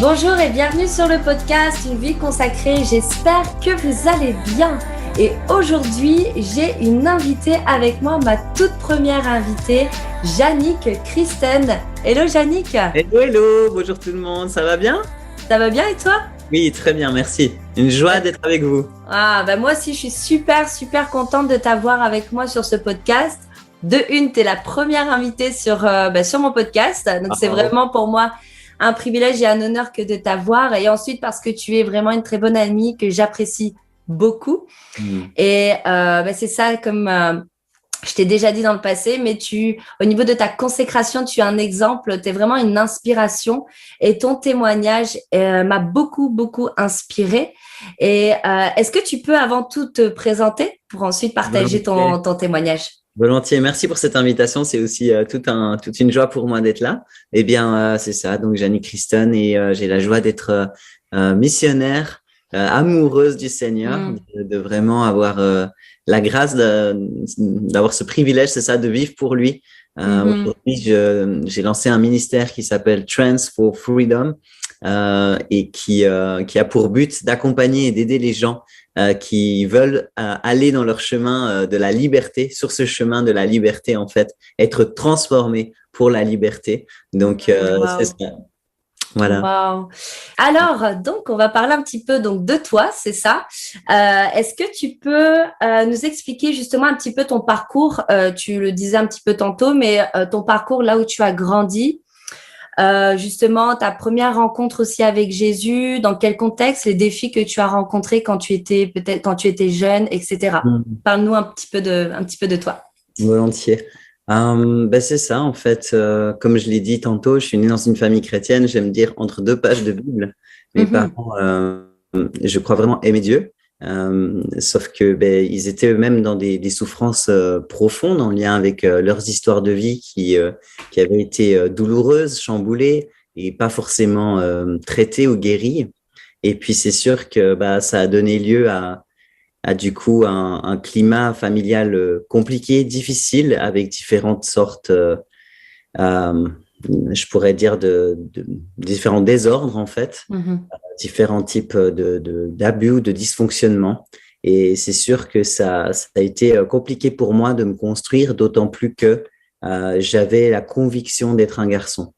Bonjour et bienvenue sur le podcast Une vie consacrée. J'espère que vous allez bien. Et aujourd'hui, j'ai une invitée avec moi, ma toute première invitée, Yannick Christen. Hello Yannick. Hello, bonjour tout le monde, ça va bien? Ça va bien et toi? Oui, très bien, merci. Une joie d'être avec vous. Moi aussi, je suis super contente de t'avoir avec moi sur ce podcast. De une, tu es la première invitée sur mon podcast. Donc, c'est vraiment pour moi un privilège et un honneur que de t'avoir. Et ensuite, parce que tu es vraiment une très bonne amie que j'apprécie beaucoup. Et c'est ça, comme je t'ai déjà dit dans le passé, mais au niveau de ta consécration, tu es un exemple, tu es vraiment une inspiration. Et ton témoignage m'a beaucoup inspiré. Et est-ce que tu peux avant tout te présenter pour ensuite partager ton témoignage? Volontiers, merci pour cette invitation. C'est aussi toute une joie pour moi d'être là. Eh bien, c'est ça. Donc, Yannick Christen et j'ai la joie d'être missionnaire, amoureuse du Seigneur, de vraiment avoir la grâce d'avoir ce privilège, c'est ça, de vivre pour lui. Aujourd'hui, j'ai lancé un ministère qui s'appelle Trans for Freedom et qui a pour but d'accompagner et d'aider les gens qui veulent aller dans leur chemin de la liberté, sur ce chemin de la liberté, en fait, être transformés pour la liberté. Donc, c'est ça. Voilà. Wow. Alors, donc, on va parler un petit peu donc de toi, c'est ça. Est-ce que tu peux nous expliquer justement un petit peu ton parcours? Tu le disais un petit peu tantôt, mais ton parcours là où tu as grandi. Justement, ta première rencontre aussi avec Jésus, dans quel contexte, les défis que tu as rencontrés quand tu étais jeune, etc. Parle-nous un petit peu de toi. Volontiers. C'est ça, en fait, comme je l'ai dit tantôt, je suis né dans une famille chrétienne, j'aime dire entre deux pages de Bible. Mes parents, je crois vraiment aimer Dieu, sauf que ils étaient eux-mêmes dans des souffrances profondes en lien avec leurs histoires de vie qui avaient été douloureuses, chamboulées et pas forcément traitées ou guéries. Et puis c'est sûr que ça a donné lieu à du coup un climat familial compliqué, difficile, avec différentes sortes, je pourrais dire, de différents désordres, en fait, différents types d'abus ou de dysfonctionnements. Et c'est sûr que ça a été compliqué pour moi de me construire, d'autant plus que j'avais la conviction d'être un garçon.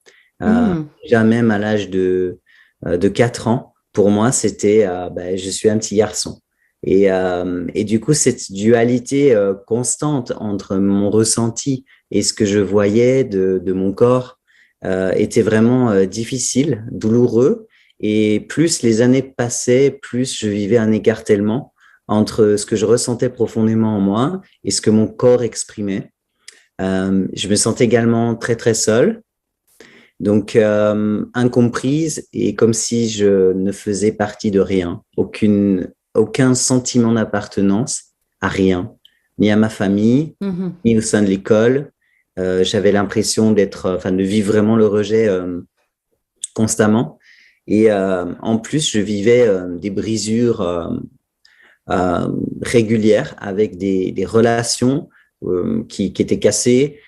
Déjà même à l'âge de 4 ans, pour moi, c'était je suis un petit garçon. Et du coup, cette dualité constante entre mon ressenti et ce que je voyais de mon corps était vraiment difficile, douloureux. Et plus les années passaient, plus je vivais un écartèlement entre ce que je ressentais profondément en moi et ce que mon corps exprimait. Je me sentais également très seule, donc incomprise et comme si je ne faisais partie de rien, aucun sentiment d'appartenance à rien, ni à ma famille, ni au sein de l'école. J'avais l'impression de vivre vraiment le rejet constamment. Et en plus, je vivais des brisures régulières avec des relations qui étaient cassées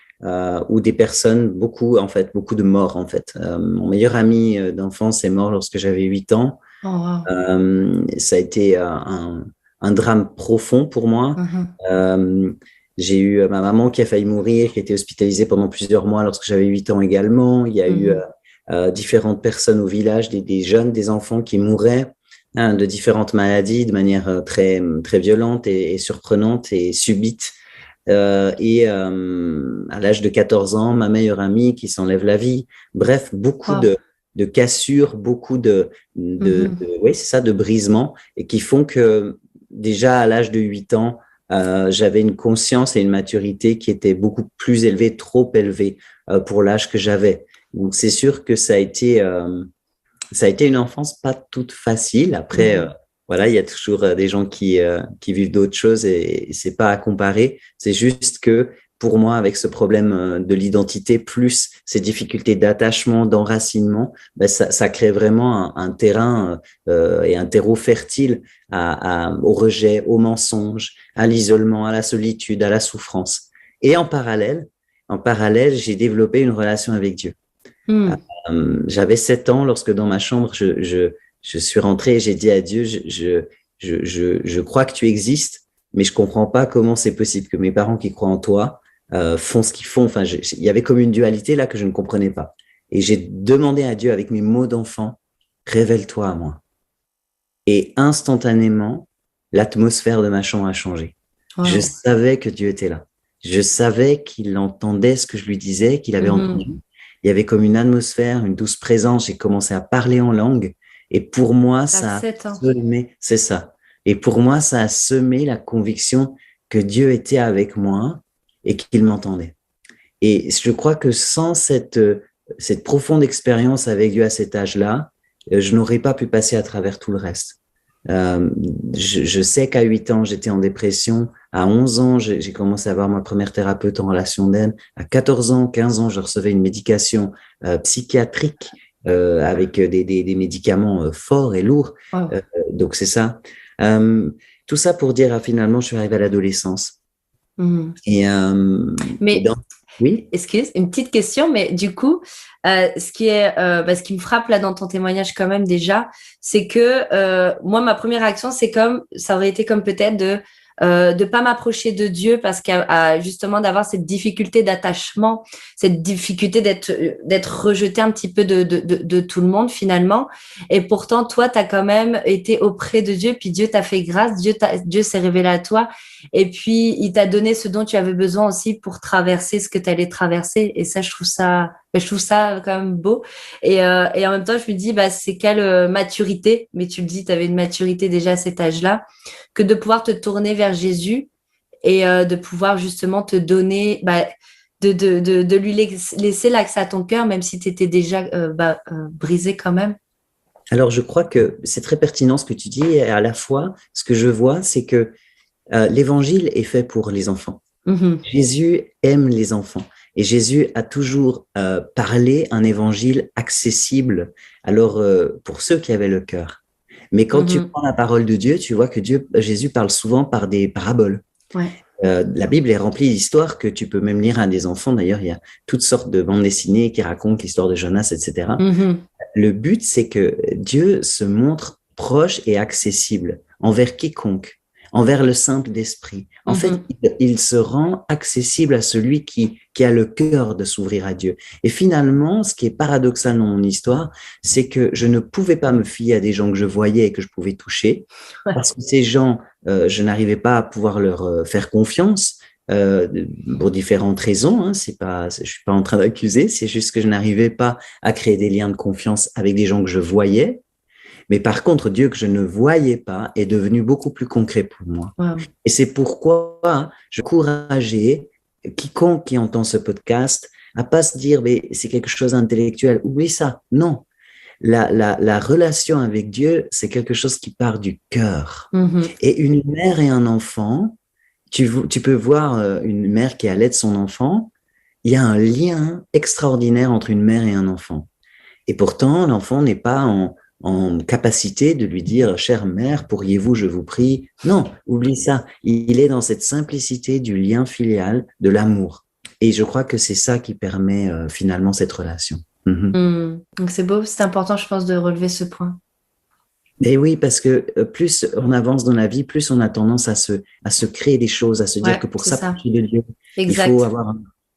ou des personnes, beaucoup de morts en fait. Mon meilleur ami d'enfance est mort lorsque j'avais 8 ans. Oh, wow. Ça a été un drame profond pour moi. J'ai eu ma maman qui a failli mourir, qui a été hospitalisée pendant plusieurs mois lorsque j'avais 8 ans également. Il y a eu différentes personnes au village, des jeunes, des enfants qui mouraient de différentes maladies de manière très violente et surprenante et subite. À l'âge de 14 ans, ma meilleure amie qui s'enlève la vie. Bref, beaucoup de cassures, beaucoup de brisements et qui font que déjà à l'âge de 8 ans, j'avais une conscience et une maturité qui étaient beaucoup plus élevées, trop élevées pour l'âge que j'avais. Donc c'est sûr que ça a été une enfance pas toute facile. Après, il y a toujours des gens qui vivent d'autres choses et c'est pas à comparer. C'est juste que pour moi, avec ce problème de l'identité plus ces difficultés d'attachement, d'enracinement, ça crée vraiment un terrain et un terreau fertile au rejet, au mensonge, à l'isolement, à la solitude, à la souffrance. Et en parallèle, j'ai développé une relation avec Dieu. J'avais 7 ans lorsque dans ma chambre, je suis rentré et j'ai dit à Dieu, je crois que tu existes, mais je comprends pas comment c'est possible que mes parents qui croient en toi font ce qu'ils font. Enfin, il y avait comme une dualité là que je ne comprenais pas. Et j'ai demandé à Dieu avec mes mots d'enfant, révèle-toi à moi. Et instantanément, l'atmosphère de ma chambre a changé. Wow. Je savais que Dieu était là. Je savais qu'il entendait ce que je lui disais, qu'il avait entendu. Il y avait comme une atmosphère, une douce présence. J'ai commencé à parler en langue. Et pour moi, ça a semé, c'est ça. Et pour moi, ça a semé la conviction que Dieu était avec moi et qu'il m'entendait. Et je crois que sans cette profonde expérience avec Dieu à cet âge-là, je n'aurais pas pu passer à travers tout le reste. Je sais qu'à 8 ans, j'étais en dépression. À 11 ans, j'ai commencé à avoir ma première thérapeute en relation d'aide. À 14 ans, 15 ans, je recevais une médication psychiatrique avec des médicaments forts et lourds. Wow. Donc, c'est ça. Tout ça pour dire, finalement, je suis arrivé à l'adolescence. Mais oui, excuse, une petite question, mais du coup, ce qui me frappe là dans ton témoignage quand même déjà, c'est que moi, ma première réaction, ça aurait été comme peut-être de pas m'approcher de Dieu parce qu'à justement d'avoir cette difficulté d'attachement, cette difficulté d'être rejeté un petit peu de tout le monde finalement. Et pourtant, toi, tu as quand même été auprès de Dieu, puis Dieu t'a fait grâce, Dieu s'est révélé à toi, et puis il t'a donné ce dont tu avais besoin aussi pour traverser ce que tu allais traverser. Et ça, je trouve ça quand même beau. Et en même temps, je me dis, c'est quelle maturité, mais tu le dis, tu avais une maturité déjà à cet âge-là, que de pouvoir te tourner vers Jésus et de pouvoir justement te donner, de lui laisser l'accès à ton cœur, même si tu étais déjà brisé quand même. Alors, je crois que c'est très pertinent ce que tu dis, et à la fois, ce que je vois, c'est que l'évangile est fait pour les enfants. Jésus aime les enfants. Et Jésus a toujours parlé un évangile accessible, alors pour ceux qui avaient le cœur. Mais quand tu prends la parole de Dieu, tu vois que Jésus parle souvent par des paraboles. Ouais. La Bible est remplie d'histoires que tu peux même lire à des enfants. D'ailleurs, il y a toutes sortes de bandes dessinées qui racontent l'histoire de Jonas, etc. Le but, c'est que Dieu se montre proche et accessible envers quiconque, envers le simple d'esprit. En fait, il se rend accessible à celui qui a le cœur de s'ouvrir à Dieu. Et finalement, ce qui est paradoxal dans mon histoire, c'est que je ne pouvais pas me fier à des gens que je voyais et que je pouvais toucher, parce que ces gens, je n'arrivais pas à pouvoir leur faire confiance pour différentes raisons. Je suis pas en train d'accuser, c'est juste que je n'arrivais pas à créer des liens de confiance avec des gens que je voyais. Mais par contre, Dieu que je ne voyais pas est devenu beaucoup plus concret pour moi. Wow. Et c'est pourquoi je encourageais quiconque qui entend ce podcast à pas se dire mais c'est quelque chose d'intellectuel. Oublie ça. Non. La relation avec Dieu, c'est quelque chose qui part du cœur. Et une mère et un enfant, tu peux voir une mère qui allait de son enfant, il y a un lien extraordinaire entre une mère et un enfant. Et pourtant, l'enfant n'est pas en capacité de lui dire « Chère mère, pourriez-vous, je vous prie ?» Non, oublie ça. Il est dans cette simplicité du lien filial, de l'amour. Et je crois que c'est ça qui permet finalement cette relation. Donc c'est beau, c'est important, je pense, de relever ce point. Et oui, parce que plus on avance dans la vie, plus on a tendance à se créer des choses, à se dire que pour s'approcher de Dieu, exact. Il faut avoir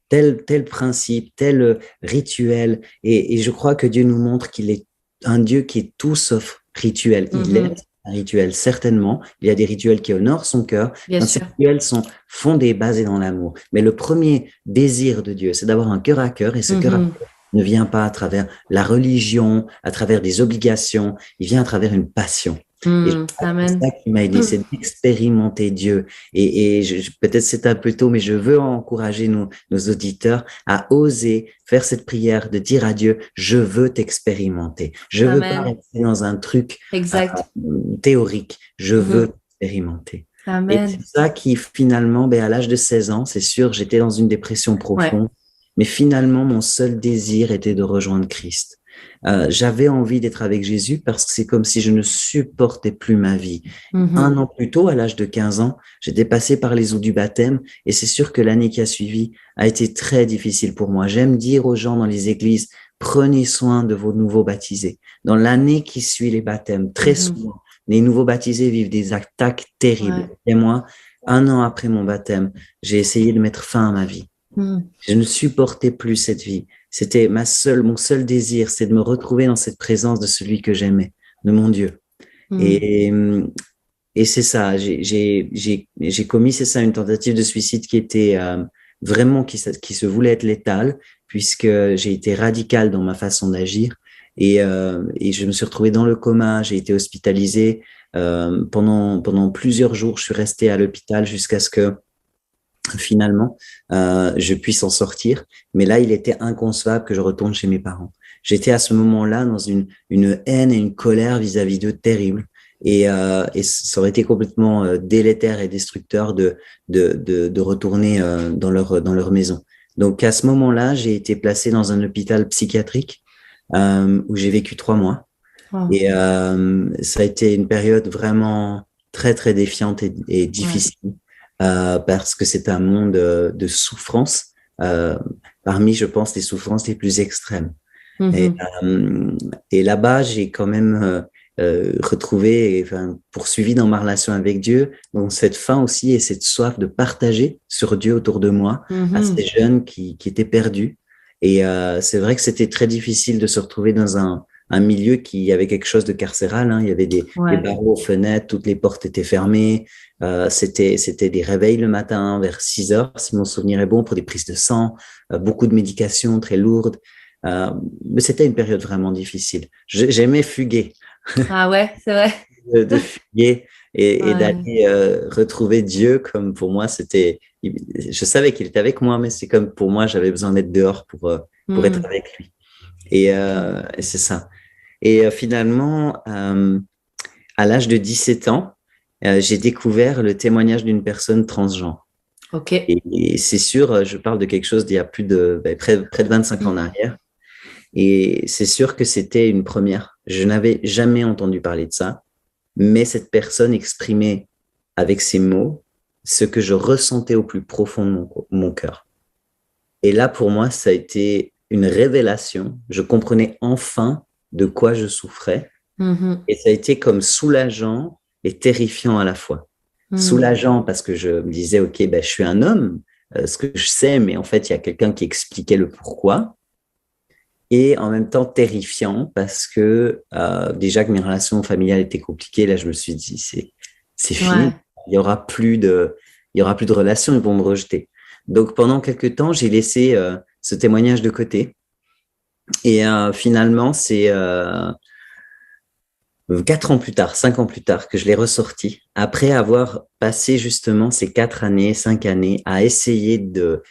tel principe, tel rituel. Et je crois que Dieu nous montre qu'il est un Dieu qui est tout sauf rituel. Il est un rituel, certainement. Il y a des rituels qui honorent son cœur. Ces rituels sont fondés, basés dans l'amour. Mais le premier désir de Dieu, c'est d'avoir un cœur à cœur. Et ce cœur à cœur ne vient pas à travers la religion, à travers des obligations. Il vient à travers une passion. Et c'est ça qui m'a aidé, c'est d'expérimenter Dieu. Et peut-être c'est un peu tôt, mais je veux encourager nos auditeurs à oser faire cette prière, de dire à Dieu, je veux t'expérimenter. Je veux pas rester dans un truc théorique. Je veux t'expérimenter. Amen. Et c'est ça qui finalement, à l'âge de 16 ans, c'est sûr, j'étais dans une dépression profonde, mais finalement, mon seul désir était de rejoindre Christ. J'avais envie d'être avec Jésus parce que c'est comme si je ne supportais plus ma vie. Un an plus tôt, à l'âge de 15 ans, j'étais passé par les eaux du baptême et c'est sûr que l'année qui a suivi a été très difficile pour moi. J'aime dire aux gens dans les églises, prenez soin de vos nouveaux baptisés. Dans l'année qui suit les baptêmes, très souvent, les nouveaux baptisés vivent des attaques terribles. Ouais. Et moi, 1 an après mon baptême, j'ai essayé de mettre fin à ma vie. Je ne supportais plus cette vie. C'était mon seul désir, c'est de me retrouver dans cette présence de celui que j'aimais, de mon Dieu. Et c'est ça, j'ai commis, c'est ça, une tentative de suicide qui était vraiment, qui se voulait être létale, puisque j'ai été radical dans ma façon d'agir. Et je me suis retrouvé dans le coma, j'ai été hospitalisé pendant plusieurs jours. Je suis resté à l'hôpital jusqu'à ce que finalement je puisse en sortir. Mais là, il était inconcevable que je retourne chez mes parents. J'étais à ce moment-là dans une haine et une colère vis-à-vis d'eux terrible. Et ça aurait été complètement délétère et destructeur de retourner dans leur maison. Donc à ce moment-là, j'ai été placé dans un hôpital psychiatrique où j'ai vécu 3 mois. Wow. Et ça a été une période vraiment très très défiante et difficile parce que c'est un monde de souffrance parmi, je pense, les souffrances les plus extrêmes. Et là-bas, j'ai quand même retrouvé, poursuivi dans ma relation avec Dieu, donc cette faim aussi et cette soif de partager sur Dieu autour de moi à ces jeunes qui étaient perdus. Et c'est vrai que c'était très difficile de se retrouver dans un milieu qui avait quelque chose de carcéral. Hein. Il y avait des barreaux aux fenêtres, toutes les portes étaient fermées. C'était des réveils le matin vers 6 heures, si mon souvenir est bon, pour des prises de sang, beaucoup de médications très lourdes. Mais c'était une période vraiment difficile. J'aimais fuguer. Ah ouais, c'est vrai. de fuguer et d'aller retrouver Dieu, comme pour moi, c'était... Je savais qu'il était avec moi, mais c'est comme pour moi, j'avais besoin d'être dehors pour être avec lui. Et c'est ça. Et finalement, à l'âge de 17 ans, j'ai découvert le témoignage d'une personne transgenre. Ok. Et c'est sûr, je parle de quelque chose d'il y a près de 25 ans en arrière. Et c'est sûr que c'était une première. Je n'avais jamais entendu parler de ça, mais cette personne exprimait avec ses mots ce que je ressentais au plus profond de mon cœur. Et là, pour moi, ça a été une révélation. Je comprenais enfin de quoi je souffrais. Et ça a été comme soulageant et terrifiant à la fois. Soulageant parce que je me disais, OK, je suis un homme, ce que je sais, mais en fait, il y a quelqu'un qui expliquait le pourquoi. Et en même temps terrifiant parce que déjà que mes relations familiales étaient compliquées, là je me suis dit c'est fini, il y aura plus de relations, ils vont me rejeter. Donc pendant quelques temps j'ai laissé ce témoignage de côté et finalement c'est 4 ans plus tard, 5 ans plus tard que je l'ai ressorti après avoir passé justement ces 5 années à essayer de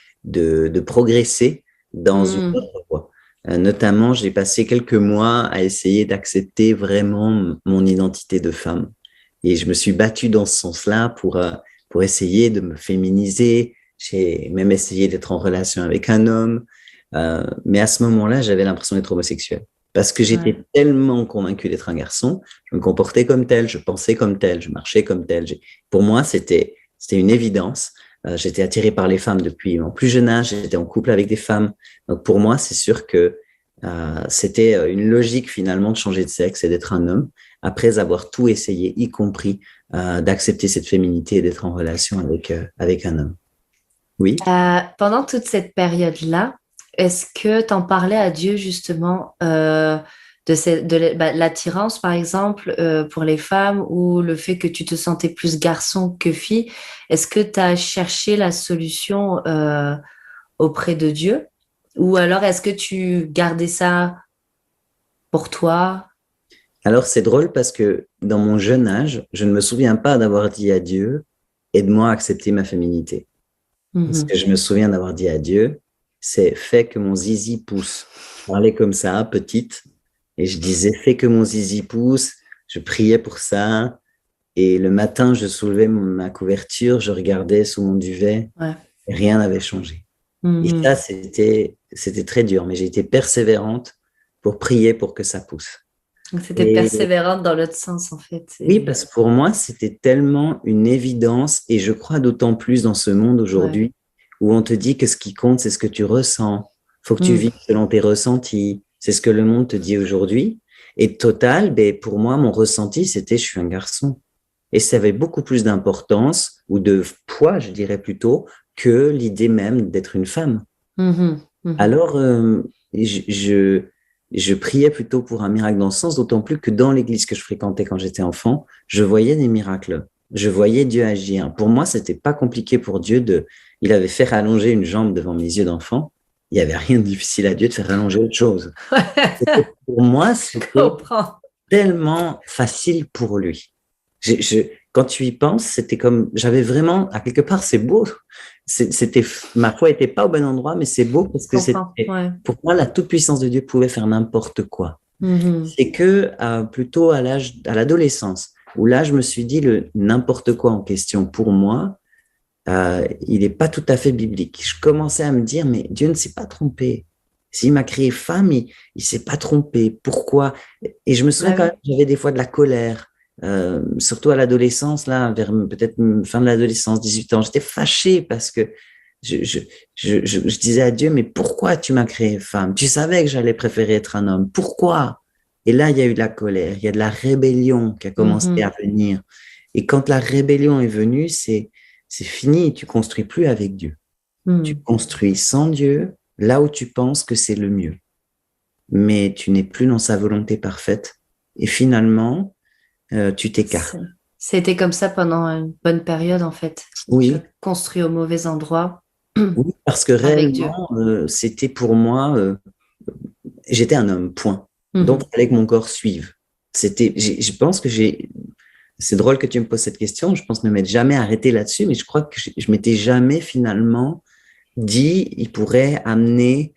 progresser dans une autre voie. Notamment, j'ai passé quelques mois à essayer d'accepter vraiment mon identité de femme. Et je me suis battue dans ce sens-là pour essayer de me féminiser. J'ai même essayé d'être en relation avec un homme. Mais à ce moment-là, j'avais l'impression d'être homosexuel. Parce que j'étais tellement convaincue d'être un garçon. Je me comportais comme tel, je pensais comme tel, je marchais comme tel. Pour moi, c'était une évidence. J'étais attirée par les femmes depuis mon plus jeune âge, j'étais en couple avec des femmes. Donc pour moi, c'est sûr que c'était une logique finalement de changer de sexe et d'être un homme, après avoir tout essayé, y compris d'accepter cette féminité et d'être en relation avec un homme. Oui. Pendant toute cette période-là, est-ce que tu en parlais à Dieu justement de l'attirance, par exemple, pour les femmes ou le fait que tu te sentais plus garçon que fille? Est-ce que tu as cherché la solution auprès de Dieu? Ou alors, est-ce que tu gardais ça pour toi? Alors, c'est drôle parce que dans mon jeune âge, je ne me souviens pas d'avoir dit à Dieu « aide-moi à accepter ma féminité ». Ce que je me souviens d'avoir dit à Dieu, c'est « fais que mon zizi pousse ». Je parlais comme ça, petite, et je disais « fais que mon zizi pousse ». Je priais pour ça. Et le matin, je soulevais ma couverture, je regardais sous mon duvet, et rien n'avait changé. Et ça, c'était très dur, mais j'ai été persévérante pour prier pour que ça pousse. Donc, c'était persévérante dans l'autre sens, en fait. Oui, parce que pour moi, c'était tellement une évidence, et je crois d'autant plus dans ce monde aujourd'hui où on te dit que ce qui compte, c'est ce que tu ressens. Il faut que tu vives selon tes ressentis. C'est ce que le monde te dit aujourd'hui. Et total, pour moi, mon ressenti, c'était je suis un garçon. Et ça avait beaucoup plus d'importance ou de poids, je dirais plutôt, que l'idée même d'être une femme. Alors, je priais plutôt pour un miracle dans ce sens, d'autant plus que dans l'église que je fréquentais quand j'étais enfant, je voyais des miracles. Je voyais Dieu agir. Pour moi, c'était pas compliqué pour Dieu il avait fait rallonger une jambe devant mes yeux d'enfant. Il n'y avait rien de difficile à Dieu de faire rallonger autre chose. Pour moi, c'était tellement facile pour lui. Quand tu y penses, c'était comme, j'avais vraiment, à quelque part, c'est beau. Ma foi n'était pas au bon endroit, mais c'est beau parce que pour moi, la toute-puissance de Dieu pouvait faire n'importe quoi. C'est que plutôt à l'adolescence, où là, je me suis dit, le n'importe quoi en question, pour moi, il n'est pas tout à fait biblique. Je commençais à me dire, mais Dieu ne s'est pas trompé. S'il m'a créé femme, il ne s'est pas trompé. Pourquoi? Et je me souviens quand même, j'avais des fois de la colère. Surtout à l'adolescence, là, vers peut-être fin de l'adolescence, 18 ans, j'étais fâché parce que je disais à Dieu, mais pourquoi tu m'as créé femme? Tu savais que j'allais préférer être un homme. Pourquoi? Et là, il y a eu de la colère, il y a de la rébellion qui a commencé à venir. Et quand la rébellion est venue, c'est fini, tu construis plus avec Dieu. Tu construis sans Dieu là où tu penses que c'est le mieux. Mais tu n'es plus dans sa volonté parfaite. Et finalement, tu t'écartes. C'était comme ça pendant une bonne période, en fait. Oui. Tu as construit au mauvais endroit. Oui, parce que réellement, c'était pour moi, j'étais un homme, point. Donc, il fallait que mon corps suive. Je pense que c'est drôle que tu me poses cette question. Je pense ne m'être jamais arrêté là-dessus, mais je crois que je m'étais jamais finalement dit, il pourrait amener.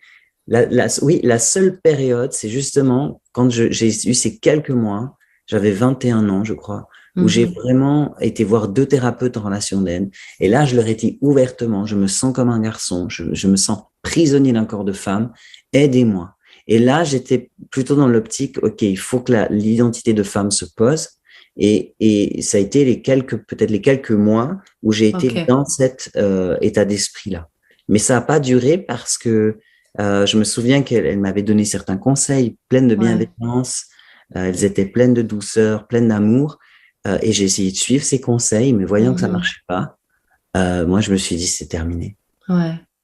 Oui, la seule période, c'est justement quand j'ai eu ces quelques mois, j'avais 21 ans, je crois, où j'ai vraiment été voir 2 thérapeutes en relation d'aide. Et là, je leur ai dit ouvertement, je me sens comme un garçon, je me sens prisonnier d'un corps de femme, aidez-moi. Et là, j'étais plutôt dans l'optique, OK, il faut que l'identité de femme se pose. Et ça a été peut-être les quelques mois où j'ai été dans cet état d'esprit-là. Mais ça n'a pas duré parce que je me souviens qu'elle m'avait donné certains conseils pleins de bienveillance. Elles étaient pleines de douceur, pleines d'amour. Et j'ai essayé de suivre ces conseils, mais voyant que ça ne marchait pas, moi, je me suis dit, c'est terminé.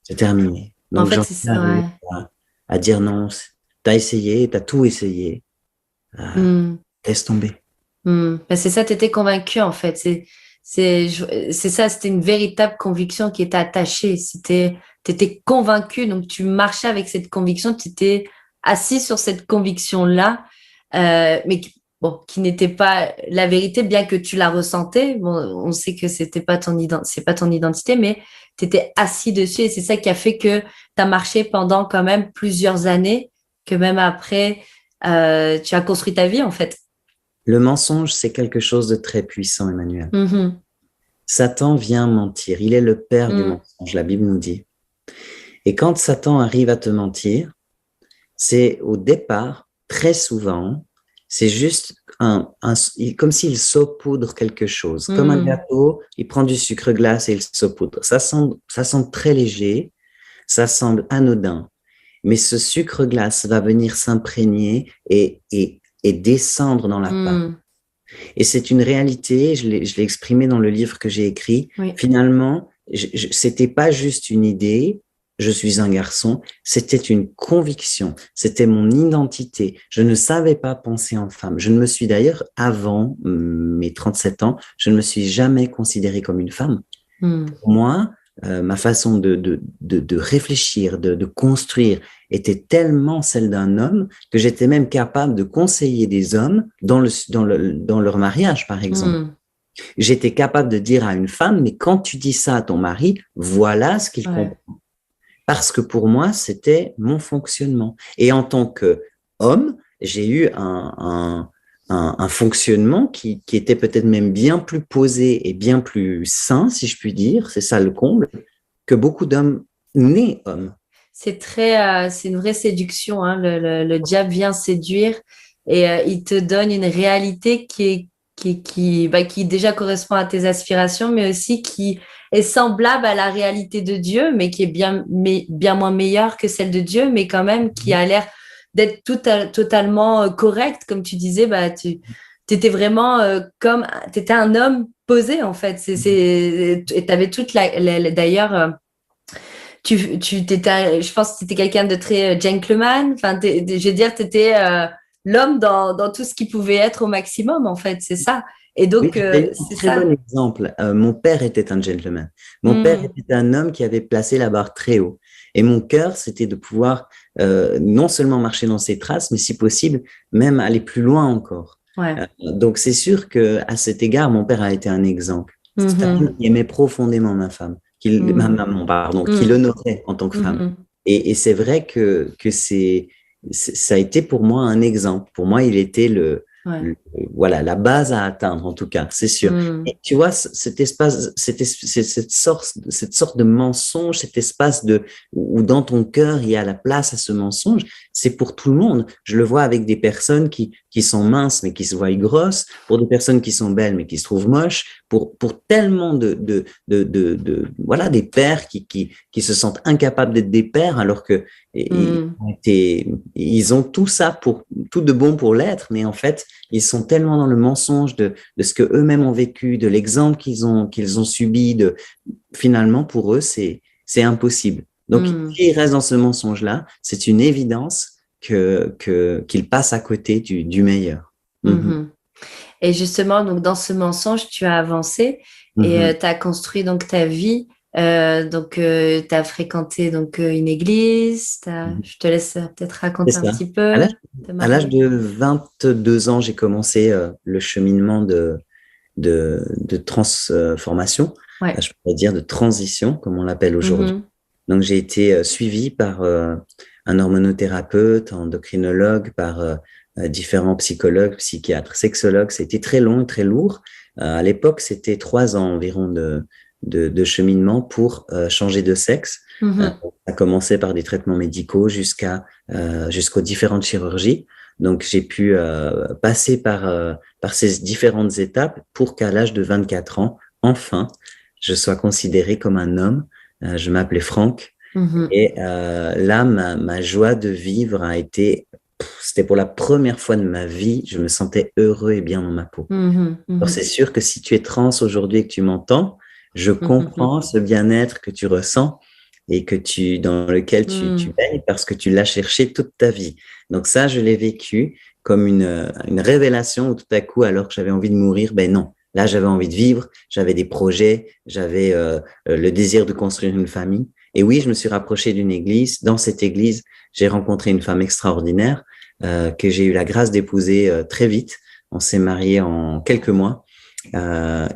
C'est terminé. Donc, en fait, c'est ça, à dire non, tu as essayé, tu as tout essayé. Laisse tomber. C'est ça, tu étais convaincu, en fait. C'est ça, c'était une véritable conviction qui était attachée. T'étais convaincu, donc tu marchais avec cette conviction, tu étais assis sur cette conviction-là, mais qui n'était pas la vérité, bien que tu la ressentais. Bon, on sait que c'est pas ton identité, mais tu étais assis dessus et c'est ça qui a fait que tu as marché pendant quand même plusieurs années, que même après, tu as construit ta vie, en fait. Le mensonge, c'est quelque chose de très puissant, Emmanuel. Satan vient mentir. Il est le père du mensonge, la Bible nous dit. Et quand Satan arrive à te mentir, c'est au départ, très souvent, c'est juste comme s'il saupoudre quelque chose. Comme un gâteau, il prend du sucre glace et il saupoudre. Ça semble très léger, ça semble anodin. Mais ce sucre glace va venir s'imprégner et descendre dans la pâte. Et c'est une réalité, je l'ai exprimé dans le livre que j'ai écrit. Finalement, c'était pas juste une idée, je suis un garçon, c'était une conviction, c'était mon identité. Je ne savais pas penser en femme. Je ne me suis d'ailleurs, avant mes 37 ans, je ne me suis jamais considérée comme une femme. Pour moi, ma façon de réfléchir, de construire était tellement celle d'un homme que j'étais même capable de conseiller des hommes dans leur mariage, par exemple. J'étais capable de dire à une femme, mais quand tu dis ça à ton mari, voilà ce qu'il comprend. Parce que pour moi, c'était mon fonctionnement. Et en tant qu'homme, j'ai eu un fonctionnement qui était peut-être même bien plus posé et bien plus sain, si je puis dire, c'est ça le comble, que beaucoup d'hommes nés hommes. C'est une vraie séduction, hein. Le diable vient séduire et il te donne une réalité qui déjà correspond à tes aspirations, mais aussi qui est semblable à la réalité de Dieu, mais qui est bien moins meilleure que celle de Dieu, mais quand même qui a l'air d'être totalement correct, comme tu disais, bah, tu étais vraiment tu étais un homme posé, en fait. Et tu avais toute d'ailleurs, je pense que tu étais quelqu'un de très gentleman. Enfin, je veux dire, tu étais l'homme dans tout ce qui pouvait être au maximum, en fait, c'est ça. Et Oui, donc, j'ai eu un c'est très ça. bon exemple. Mon père était un gentleman. Mon père était un homme qui avait placé la barre très haut. Et mon cœur, c'était de pouvoir non seulement marcher dans ses traces, mais si possible, même aller plus loin encore. Ouais. Donc, c'est sûr que à cet égard, mon père a été un exemple. C'est un homme qui aimait profondément ma femme, ma maman, pardon, qui l'honorait en tant que femme. Et c'est vrai que ça a été pour moi un exemple. Pour moi, il était voilà, la base à atteindre, en tout cas, c'est sûr. Et tu vois, cet espace, cette sorte de mensonge, cet espace où dans ton cœur, il y a la place à ce mensonge, c'est pour tout le monde. Je le vois avec des personnes qui sont minces, mais qui se voient grosses, pour des personnes qui sont belles, mais qui se trouvent moches, pour tellement voilà, des pères qui se sentent incapables d'être des pères, alors que ils ont tout ça tout de bon pour l'être, mais en fait, ils sont tellement dans le mensonge de ce que eux-mêmes ont vécu, de l'exemple qu'ils ont subi, finalement, pour eux, c'est impossible. Donc, s'ils restent dans ce mensonge-là, c'est une évidence qu'ils passent à côté du meilleur. Et justement, donc, dans ce mensonge, tu as avancé et tu as construit donc ta vie. Tu as fréquenté donc une église. Je te laisse peut-être raconter un petit peu. À l'âge de 22 ans, j'ai commencé le cheminement de transformation, je pourrais dire de transition, comme on l'appelle aujourd'hui. Donc, j'ai été suivi par un hormonothérapeute, endocrinologue, par différents psychologues, psychiatres, sexologues. C'était très long et très lourd. À l'époque, c'était 3 ans environ de cheminement pour changer de sexe. Ça a commencé par des traitements médicaux jusqu'aux différentes chirurgies. Donc, j'ai pu passer par ces différentes étapes pour qu'à l'âge de 24 ans, enfin, je sois considéré comme un homme. Je m'appelais Franck. Et là, ma joie de vivre a été... C'était pour la première fois de ma vie, je me sentais heureux et bien dans ma peau. Alors, c'est sûr que si tu es trans aujourd'hui et que tu m'entends, je comprends ce bien-être que tu ressens et dans lequel tu baignes parce que tu l'as cherché toute ta vie. Donc ça, je l'ai vécu comme une révélation où tout à coup, alors que j'avais envie de mourir, ben non. Là, j'avais envie de vivre, j'avais des projets, j'avais le désir de construire une famille. Et oui, je me suis rapproché d'une église. Dans cette église, j'ai rencontré une femme extraordinaire que j'ai eu la grâce d'épouser très vite. On s'est mariés en quelques mois.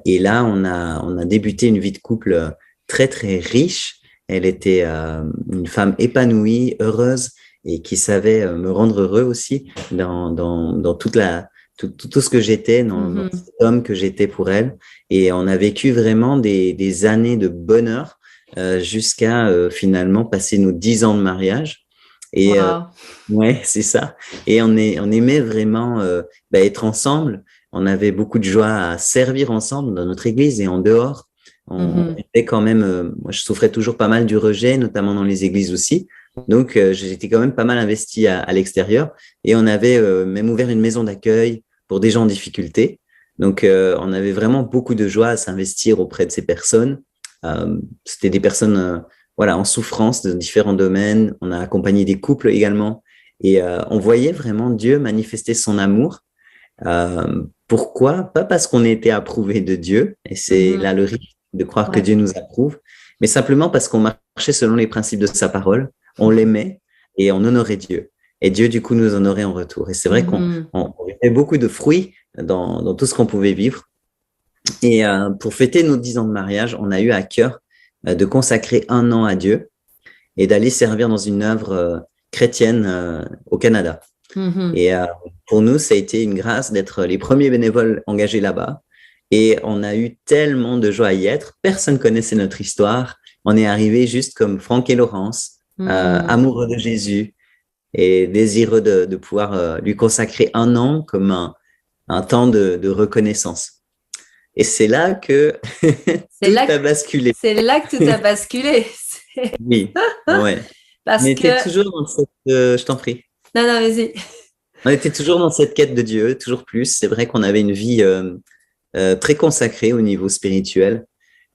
Et là, on a débuté une vie de couple très, très riche. Elle était une femme épanouie, heureuse et qui savait me rendre heureux aussi dans tout ce que j'étais, dans cet homme que j'étais pour elle. Et on a vécu vraiment des années de bonheur jusqu'à finalement passer nos 10 ans de mariage. Et ouais, c'est ça. Et on aimait vraiment être ensemble. On avait beaucoup de joie à servir ensemble dans notre église et en dehors. On était quand même, moi je souffrais toujours pas mal du rejet, notamment dans les églises aussi. Donc j'étais quand même pas mal investi à l'extérieur. Et on avait même ouvert une maison d'accueil pour des gens en difficulté. Donc on avait vraiment beaucoup de joie à s'investir auprès de ces personnes. C'était des personnes en souffrance de différents domaines. On a accompagné des couples également. Et on voyait vraiment Dieu manifester son amour. Pourquoi? Pas parce qu'on était approuvé de Dieu, et c'est là le risque de croire que Dieu nous approuve, mais simplement parce qu'on marchait selon les principes de sa parole, on l'aimait et on honorait Dieu. Et Dieu, du coup, nous honorait en retour. Et c'est vrai qu'on avait beaucoup de fruits dans tout ce qu'on pouvait vivre. Et pour fêter nos 10 ans de mariage, on a eu à cœur de consacrer 1 an à Dieu et d'aller servir dans une œuvre chrétienne au Canada. Et pour nous, ça a été une grâce d'être les premiers bénévoles engagés là-bas. Et on a eu tellement de joie à y être. Personne ne connaissait notre histoire. On est arrivé juste comme Franck et Laurence, amoureux de Jésus et désireux de pouvoir lui consacrer 1 an comme un temps de reconnaissance. Et c'est là que tout a basculé. C'est là que tout a basculé. Oui, ouais. Mais t'es toujours dans cette... je t'en prie. Non, non, vas-y. On était toujours dans cette quête de Dieu, toujours plus. C'est vrai qu'on avait une vie très consacrée au niveau spirituel,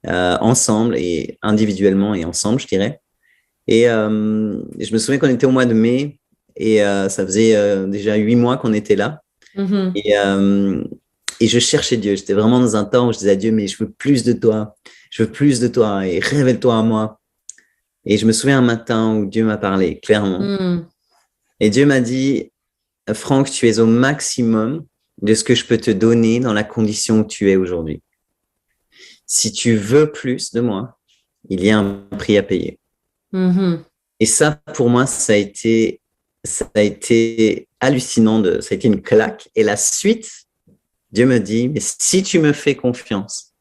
ensemble et individuellement et ensemble, je dirais. Et je me souviens qu'on était au mois de mai et ça faisait déjà 8 mois qu'on était là. Mhm. Et je cherchais Dieu. J'étais vraiment dans un temps où je disais à Dieu, mais je veux plus de toi. Je veux plus de toi et révèle-toi à moi. Et je me souviens un matin où Dieu m'a parlé clairement. Mhm. Et Dieu m'a dit, Franck, tu es au maximum de ce que je peux te donner dans la condition où tu es aujourd'hui. Si tu veux plus de moi, il y a un prix à payer. Mhm. Et ça, pour moi, ça a été hallucinant. Ça a été une claque. Et la suite, Dieu me dit, mais si tu me fais confiance,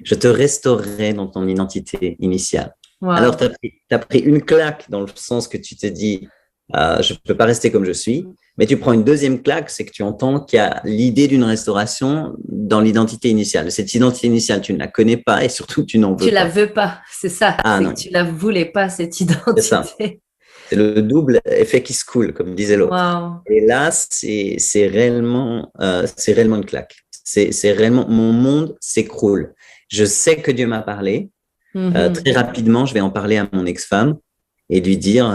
je te restaurerai dans ton identité initiale. Wow. Alors, tu as pris une claque dans le sens que tu te dis, je ne peux pas rester comme je suis. Mais tu prends une deuxième claque, c'est que tu entends qu'il y a l'idée d'une restauration dans l'identité initiale. Cette identité initiale, tu ne la connais pas et surtout, tu n'en veux pas. Tu la veux pas, c'est ça. Ah, c'est non. que tu la voulais pas, cette C'est ça. identité. C'est le double effet qui se coule, comme disait l'autre. Wow. Et là, c'est réellement une claque. C'est réellement, mon monde s'écroule. Je sais que Dieu m'a parlé. Très rapidement, je vais en parler à mon ex-femme et lui dire,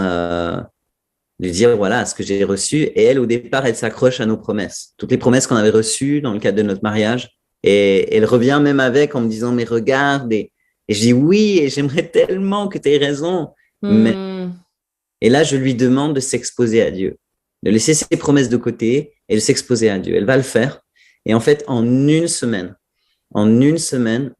voilà ce que j'ai reçu. Et elle, au départ, elle s'accroche à nos promesses. Toutes les promesses qu'on avait reçues dans le cadre de notre mariage. Et elle revient même avec en me disant, mais regarde. Et je dis oui, et j'aimerais tellement que tu aies raison. Mais... Et là, je lui demande de s'exposer à Dieu, de laisser ses promesses de côté et de s'exposer à Dieu. Elle va le faire. Et en fait, en une semaine,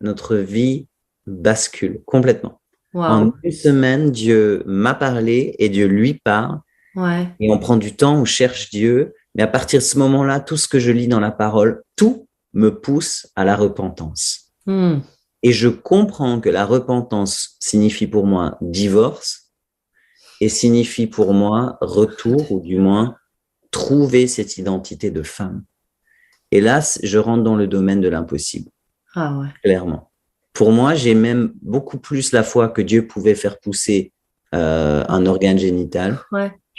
notre vie bascule complètement. Wow. En une semaine, Dieu m'a parlé et Dieu lui parle. Ouais. Et on prend du temps, on cherche Dieu. Mais à partir de ce moment-là, tout ce que je lis dans la parole, tout me pousse à la repentance. Et je comprends que la repentance signifie pour moi divorce et signifie pour moi retour, ou du moins trouver cette identité de femme. Et là, je rentre dans le domaine de l'impossible. Ah ouais. Clairement. Pour moi, j'ai même beaucoup plus la foi que Dieu pouvait faire pousser un organe génital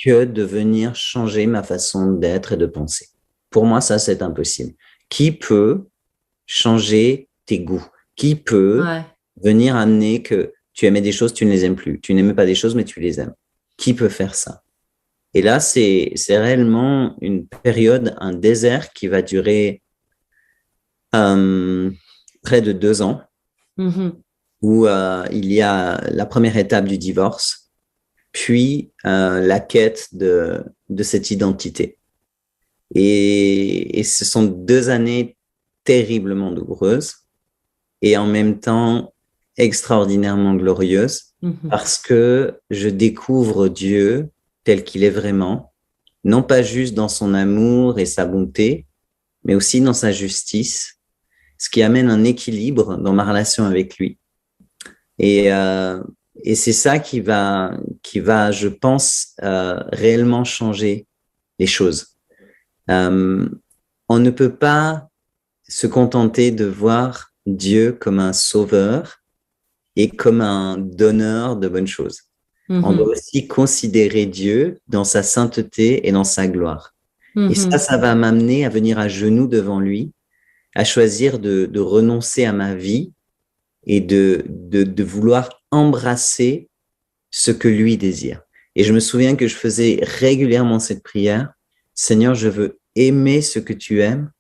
que de venir changer ma façon d'être et de penser. Pour moi, ça, c'est impossible. Qui peut changer tes goûts? Qui peut venir amener que tu aimais des choses, tu ne les aimes plus. Tu n'aimais pas des choses, mais tu les aimes. Qui peut faire ça? Et là, c'est réellement une période, un désert qui va durer près de 2 ans, où il y a la première étape du divorce, puis la quête de cette identité. Et ce sont 2 années terriblement douloureuses et en même temps extraordinairement glorieuses, parce que je découvre Dieu tel qu'il est vraiment, non pas juste dans son amour et sa bonté, mais aussi dans sa justice, ce qui amène un équilibre dans ma relation avec lui. Et c'est ça qui va, je pense, réellement changer les choses. On ne peut pas se contenter de voir Dieu comme un sauveur et comme un donneur de bonnes choses. On doit aussi considérer Dieu dans sa sainteté et dans sa gloire. Et ça va m'amener à venir à genoux devant lui, à choisir de renoncer à ma vie et de vouloir embrasser ce que lui désire. Et je me souviens que je faisais régulièrement cette prière. Seigneur, je veux aimer ce que tu aimes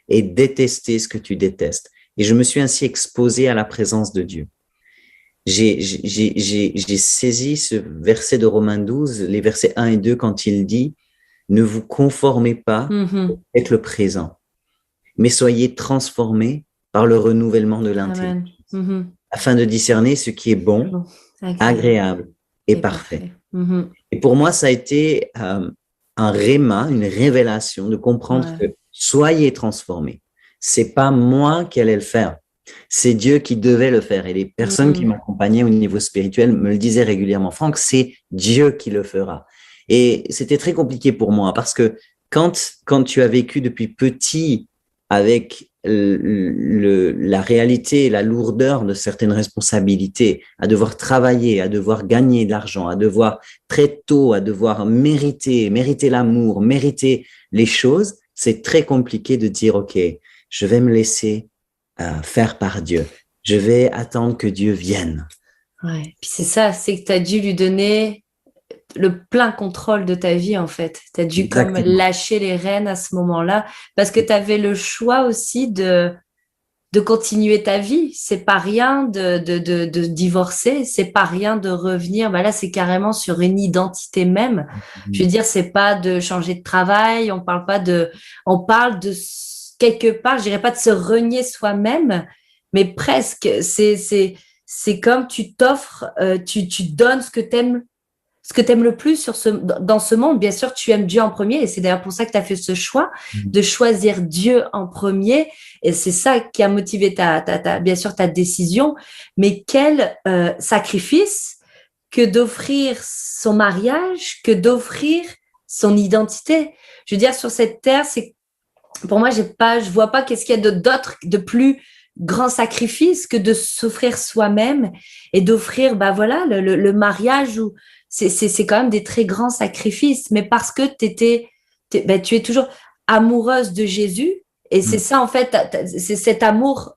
et détester ce que tu détestes. Et je me suis ainsi exposé à la présence de Dieu. J'ai saisi ce verset de Romains 12, les versets 1 et 2, quand il dit « Ne vous conformez pas avec le présent, mais soyez transformés par le renouvellement de l'intelligence, afin de discerner ce qui est bon, agréable et parfait. » Et pour moi, ça a été un réma, une révélation de comprendre que soyez transformés. C'est pas moi qui allais le faire. C'est Dieu qui devait le faire. Et les personnes qui m'accompagnaient au niveau spirituel me le disaient régulièrement. Franck, c'est Dieu qui le fera. Et c'était très compliqué pour moi parce que quand tu as vécu depuis petit avec la réalité et la lourdeur de certaines responsabilités, à devoir travailler, à devoir gagner de l'argent, à devoir très tôt, à devoir mériter l'amour, mériter les choses, c'est très compliqué de dire, OK, je vais me laisser faire par Dieu. Je vais attendre que Dieu vienne. Ouais. Puis c'est ça, c'est que tu as dû lui donner le plein contrôle de ta vie, en fait. Tu as dû Exactement. comme lâcher les rênes à ce moment-là parce que tu avais le choix aussi de continuer ta vie. C'est pas rien de divorcer, c'est pas rien de revenir. Bah là, c'est carrément sur une identité même. Je veux dire, c'est pas de changer de travail, on parle de quelque part, je dirais pas de se renier soi-même, mais presque. C'est comme tu t'offres, tu donnes ce que tu aimes le plus dans ce monde. Bien sûr, tu aimes Dieu en premier et c'est d'ailleurs pour ça que tu as fait ce choix de choisir Dieu en premier et c'est ça qui a motivé bien sûr ta décision. Mais quel sacrifice que d'offrir son mariage, que d'offrir son identité. Je veux dire, sur cette terre, pour moi, je vois pas qu'est-ce qu'il y a d'autre, de plus grand sacrifice que de s'offrir soi-même et d'offrir, bah voilà, le mariage où c'est quand même des très grands sacrifices, mais parce que tu es toujours amoureuse de Jésus. Et c'est ça, en fait, c'est cet amour,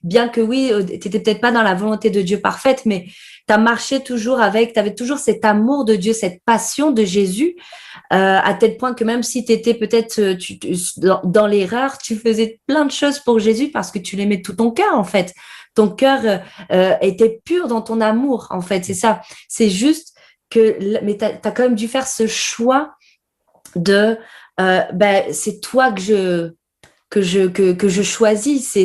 bien que oui, t'étais peut-être pas dans la volonté de Dieu parfaite, mais t'as marché toujours t'avais toujours cet amour de Dieu, cette passion de Jésus, à tel point que même si t'étais peut-être dans l'erreur, tu faisais plein de choses pour Jésus parce que tu l'aimais de tout ton cœur, en fait. Ton cœur était pur dans ton amour, en fait, c'est ça. C'est juste mais t'as quand même dû faire ce choix de, c'est toi que je choisis,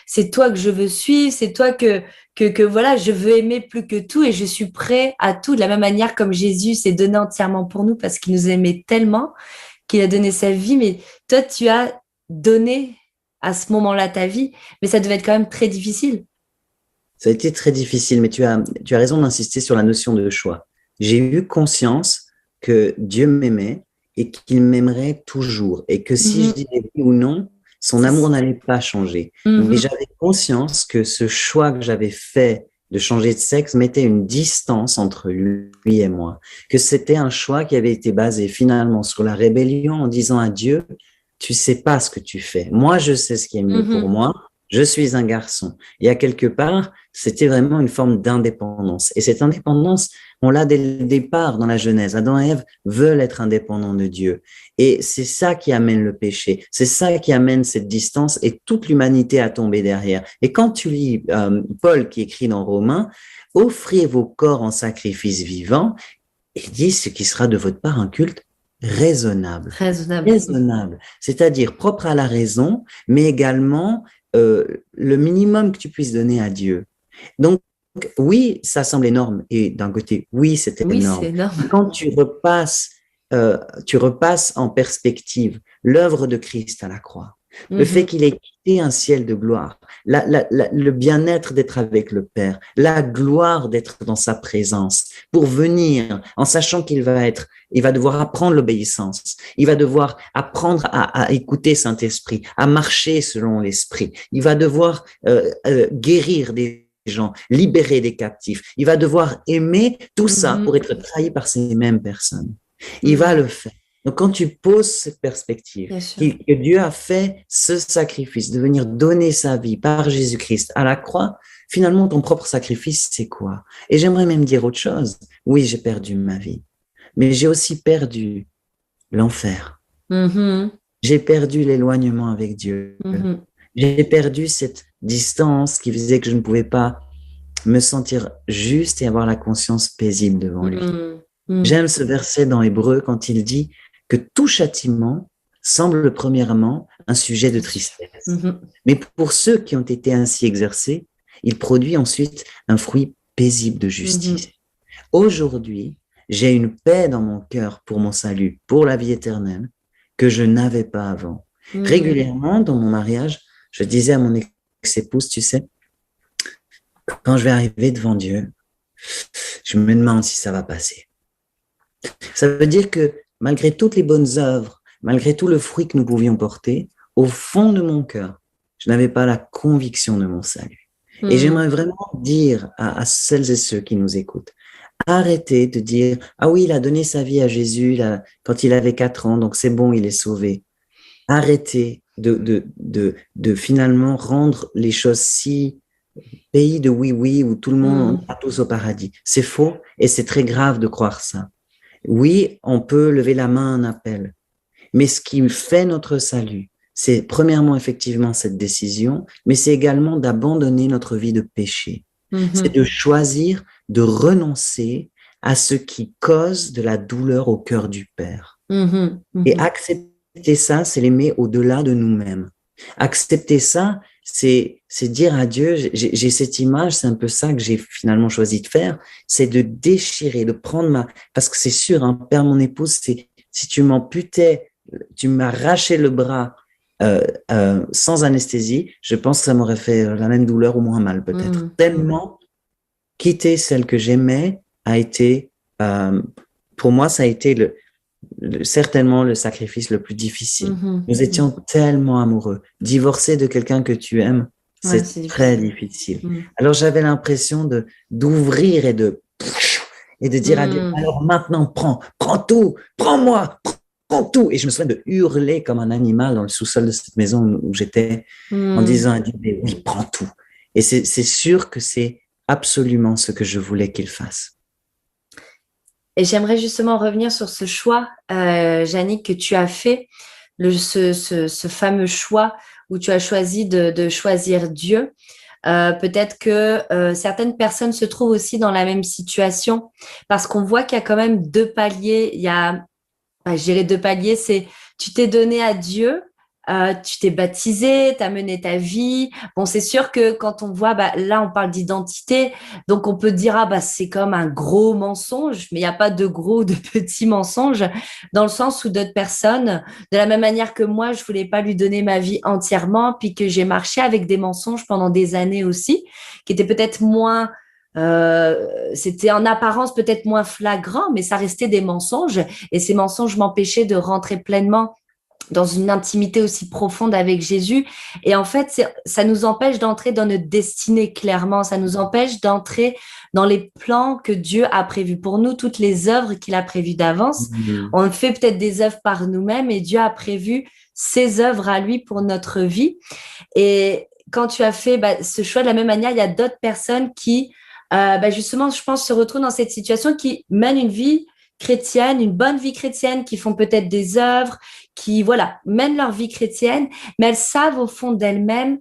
c'est toi que je veux suivre, c'est toi que voilà, je veux aimer plus que tout et je suis prêt à tout de la même manière comme Jésus s'est donné entièrement pour nous parce qu'il nous aimait tellement qu'il a donné sa vie. Mais toi, tu as donné à ce moment-là ta vie, mais ça devait être quand même très difficile. Ça a été très difficile, mais tu as raison d'insister sur la notion de choix. J'ai eu conscience que Dieu m'aimait et qu'il m'aimerait toujours et que si je disais oui ou non, son amour n'allait pas changer. Mais j'avais conscience que ce choix que j'avais fait de changer de sexe mettait une distance entre lui et moi, que c'était un choix qui avait été basé finalement sur la rébellion en disant à Dieu, tu sais pas ce que tu fais. Moi, je sais ce qui est mieux pour moi. Je suis un garçon. Et à quelque part, c'était vraiment une forme d'indépendance. Et cette indépendance, on l'a dès le départ dans la Genèse. Adam et Ève veulent être indépendants de Dieu. Et c'est ça qui amène le péché. C'est ça qui amène cette distance et toute l'humanité à tomber derrière. Et quand tu lis Paul qui écrit dans Romains, offrez vos corps en sacrifice vivant, il dit ce qui sera de votre part un culte raisonnable. Raisonnable. C'est-à-dire propre à la raison, mais également le minimum que tu puisses donner à Dieu. Donc, oui, ça semble énorme. Et d'un côté, oui, c'était énorme. C'est énorme. Quand tu repasses en perspective l'œuvre de Christ à la croix, le fait qu'il ait quitté un ciel de gloire, le bien-être d'être avec le Père, la gloire d'être dans sa présence, pour venir en sachant il va devoir apprendre l'obéissance, il va devoir apprendre à écouter Saint-Esprit, à marcher selon l'Esprit, il va devoir guérir des gens, libérer des captifs, il va devoir aimer tout ça pour être trahi par ces mêmes personnes. Il va le faire. Donc, quand tu poses cette perspective, que Dieu a fait ce sacrifice, de venir donner sa vie par Jésus-Christ à la croix, finalement, ton propre sacrifice, c'est quoi? Et j'aimerais même dire autre chose. Oui, j'ai perdu ma vie, mais j'ai aussi perdu l'enfer. J'ai perdu l'éloignement avec Dieu. J'ai perdu cette distance qui faisait que je ne pouvais pas me sentir juste et avoir la conscience paisible devant lui. J'aime ce verset dans Hébreu quand il dit que tout châtiment semble premièrement un sujet de tristesse. Mais pour ceux qui ont été ainsi exercés, il produit ensuite un fruit paisible de justice. Aujourd'hui, j'ai une paix dans mon cœur pour mon salut, pour la vie éternelle, que je n'avais pas avant. Régulièrement, dans mon mariage, je disais à mon ex-épouse, tu sais, quand je vais arriver devant Dieu, je me demande si ça va passer. Ça veut dire que malgré toutes les bonnes œuvres, malgré tout le fruit que nous pouvions porter, au fond de mon cœur, je n'avais pas la conviction de mon salut. Et j'aimerais vraiment dire à celles et ceux qui nous écoutent, arrêtez de dire, ah oui, il a donné sa vie à Jésus quand il avait 4 ans, donc c'est bon, il est sauvé. Arrêtez de finalement rendre les choses si pays de oui-oui où tout le monde va tous au paradis. C'est faux et c'est très grave de croire ça. Oui, on peut lever la main à un appel, mais ce qui fait notre salut, c'est premièrement effectivement cette décision, mais c'est également d'abandonner notre vie de péché. C'est de choisir de renoncer à ce qui cause de la douleur au cœur du Père. Et accepter ça, c'est l'aimer au-delà de nous-mêmes. Accepter ça, c'est dire à Dieu, j'ai cette image, c'est un peu ça que j'ai finalement choisi de faire, c'est de déchirer, de prendre parce que c'est sûr, hein, Père, mon épouse, si tu m'amputais, tu m'arrachais le bras sans anesthésie, je pense que ça m'aurait fait la même douleur ou moins mal peut-être. Tellement quitter celle que j'aimais a été, pour moi, ça a été certainement le sacrifice le plus difficile. Nous étions tellement amoureux. Divorcer de quelqu'un que tu aimes, c'est très difficile. Alors j'avais l'impression d'ouvrir et de dire à Dieu, alors maintenant prends tout, prends-moi, prends tout. Et je me souviens de hurler comme un animal dans le sous-sol de cette maison où j'étais en disant à Dieu, mais oui, prends tout. Et c'est sûr que c'est absolument ce que je voulais qu'il fasse. Et j'aimerais justement revenir sur ce choix, Yannick, que tu as fait, ce fameux choix où tu as choisi de choisir Dieu. Peut-être que certaines personnes se trouvent aussi dans la même situation parce qu'on voit qu'il y a quand même 2 paliers. Il y a, je dirais 2 paliers, c'est tu t'es donné à Dieu. Tu t'es baptisé, tu as mené ta vie. Bon, c'est sûr que quand on voit, là, on parle d'identité, donc on peut dire, c'est comme un gros mensonge, mais il n'y a pas de gros ou de petits mensonges, dans le sens où d'autres personnes, de la même manière que moi, je voulais pas lui donner ma vie entièrement, puis que j'ai marché avec des mensonges pendant des années aussi, qui étaient peut-être moins... c'était en apparence peut-être moins flagrant, mais ça restait des mensonges, et ces mensonges m'empêchaient de rentrer pleinement dans une intimité aussi profonde avec Jésus. Et en fait, ça nous empêche d'entrer dans notre destinée clairement. Ça nous empêche d'entrer dans les plans que Dieu a prévus pour nous, toutes les œuvres qu'il a prévues d'avance. On fait peut-être des œuvres par nous-mêmes et Dieu a prévu ses œuvres à lui pour notre vie. Et quand tu as fait ce choix de la même manière, il y a d'autres personnes qui, justement, je pense, se retrouvent dans cette situation, qui mènent une vie chrétienne, une bonne vie chrétienne, qui font peut-être des œuvres, qui mènent leur vie chrétienne, mais elles savent au fond d'elles-mêmes